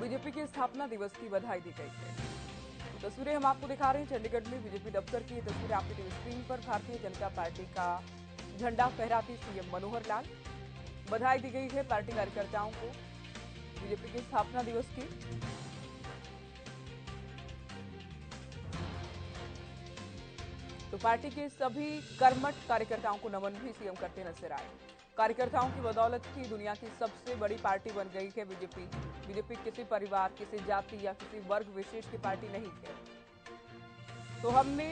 BJP के स्थापना दिवस की बधाई दी गई है। तो तस्वीरें हम आपको दिखा रहे हैं चंडीगढ़ में बीजेपी दफ्तर की। तस्वीरें आपकी टीवी स्क्रीन पर। भारतीय जनता पार्टी का झंडा फहराती सीएम मनोहर लाल। बधाई दी गई है पार्टी कार्यकर्ताओं को बीजेपी के स्थापना दिवस की। तो पार्टी के सभी कर्मठ कार्यकर्ताओं को नमन भी सीएम करते नजर आए। कार्यकर्ताओं की बदौलत ही दुनिया की सबसे बड़ी पार्टी बन गई है बीजेपी। बीजेपी किसी परिवार, किसी जाति या किसी वर्ग विशेष की पार्टी नहीं है। तो हमने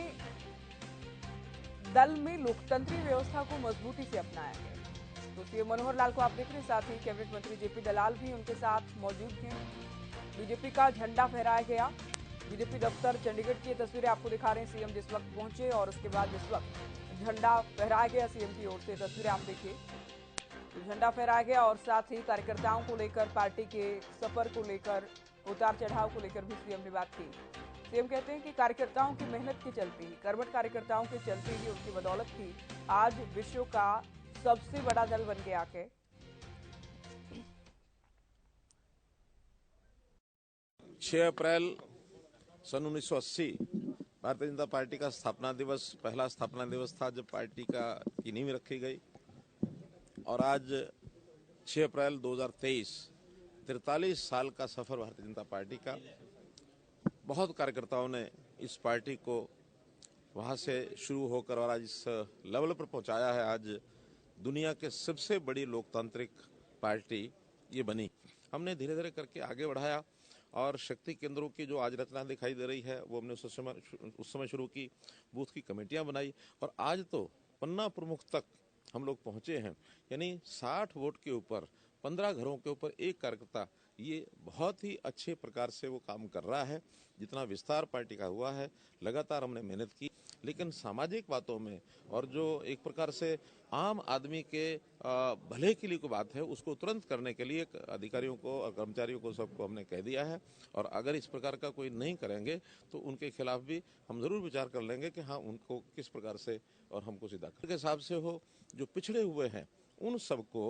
दल में लोकतंत्री व्यवस्था को मजबूती से अपनाया है। तो सीएम मनोहर लाल को आप देख रहे हैं, साथ ही कैबिनेट मंत्री जेपी दलाल भी उनके साथ मौजूद हैं। बीजेपी का झंडा फहराया गया बीजेपी दफ्तर चंडीगढ़ की तस्वीरें आपको दिखा रहे हैं। सीएम जिस वक्त पहुंचे और उसके बाद जिस वक्त झंडा फहराया गया सीएम की ओर से, तस्वीरें आप देखिए। तो झंडा फहराया गया और साथ ही कार्यकर्ताओं को लेकर, पार्टी के सफर को लेकर, उतार चढ़ाव को लेकर भी सीएम ने बात की। सीएम कहते हैं कि कार्यकर्ताओं की मेहनत के चलते ही, कर्मठ कार्यकर्ताओं के चलते ही, उनकी बदौलत ही आज विश्व का सबसे बड़ा दल बन गया है। 6 अप्रैल सन 1980 भारतीय जनता पार्टी का स्थापना दिवस, पहला स्थापना दिवस था जब पार्टी की नींव रखी गई। और आज 6 अप्रैल 2023, 43 साल का सफर भारतीय जनता पार्टी का। बहुत कार्यकर्ताओं ने इस पार्टी को वहां से शुरू होकर और आज इस लेवल पर पहुंचाया है। आज दुनिया के सबसे बड़ी लोकतांत्रिक पार्टी ये बनी। हमने धीरे धीरे करके आगे बढ़ाया और शक्ति केंद्रों की जो आज रचना दिखाई दे रही है वो हमने उस समय शुरू की। बूथ की कमेटियां बनाई और आज तो पन्ना प्रमुख तक हम लोग पहुंचे हैं। यानी 60 वोट के ऊपर 15 घरों के ऊपर एक कार्यकर्ता, ये बहुत ही अच्छे प्रकार से वो काम कर रहा है। जितना विस्तार पार्टी का हुआ है, लगातार हमने मेहनत की, लेकिन सामाजिक बातों में और जो एक प्रकार से आम आदमी के भले के लिए कोई बात है, उसको तुरंत करने के लिए अधिकारियों को और कर्मचारियों को सबको हमने कह दिया है। और अगर इस प्रकार का कोई नहीं करेंगे तो उनके खिलाफ भी हम जरूर विचार कर लेंगे कि हाँ, उनको किस प्रकार से और हमको सीधा के हिसाब से हो। जो पिछड़े हुए हैं उन सबको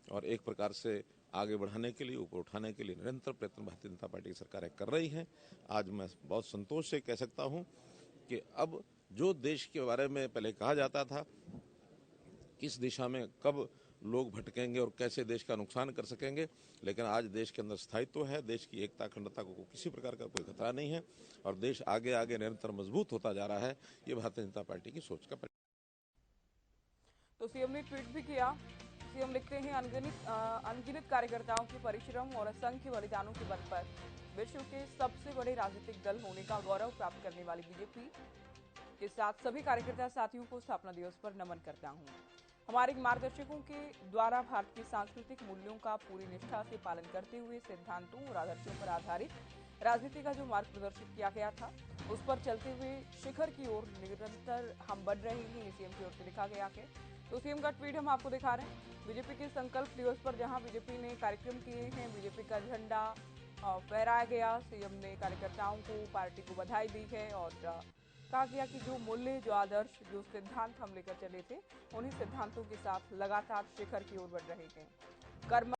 और एक प्रकार से आगे बढ़ाने के लिए, ऊपर उठाने के लिए निरंतर प्रयत्न भारतीय जनता पार्टी की सरकारें कर रही हैं। आज मैं बहुत संतोष से कह सकता हूं कि अब जो देश के बारे में पहले कहा जाता था, किस दिशा में कब लोग भटकेंगे और कैसे देश का नुकसान कर सकेंगे, लेकिन आज देश के अंदर स्थायित्व है। देश की एकता, अखंडता को किसी प्रकार का कोई खतरा नहीं है और देश आगे आगे निरंतर मजबूत होता जा रहा है। ये भारतीय जनता पार्टी की सोच का। तो सीएम ने ट्वीट भी किया। सीएम लिखते हैं, अनगिनत कार्यकर्ताओं के परिश्रम और असंख्य बलिदानों के बल पर विश्व के सबसे बड़े राजनीतिक दल होने का गौरव प्राप्त करने वाली बीजेपी के साथ सभी कार्यकर्ता साथियों को स्थापना दिवस पर नमन करता हूं। हमारे मार्गदर्शकों के द्वारा भारत के सांस्कृतिक मूल्यों का पूरी निष्ठा से पालन करते हुए सिद्धांतों और आदर्शों पर आधारित राजनीति का जो मार्ग प्रदर्शित किया गया था, उस पर चलते हुए शिखर की ओर निरंतर हम बढ़ रहे हैं, सीएम की ओर से लिखा गया है। तो सीएम का ट्वीट हम आपको दिखा रहे हैं। बीजेपी के संकल्प दिवस पर जहां बीजेपी ने कार्यक्रम किए हैं, बीजेपी का झंडा फहराया गया, सीएम ने कार्यकर्ताओं को, पार्टी को बधाई दी है और कहा गया कि जो मूल्य, जो आदर्श, जो सिद्धांत हम लेकर चले थे, उन्हीं सिद्धांतों के साथ लगातार शिखर की ओर बढ़ रहे हैं। कर्म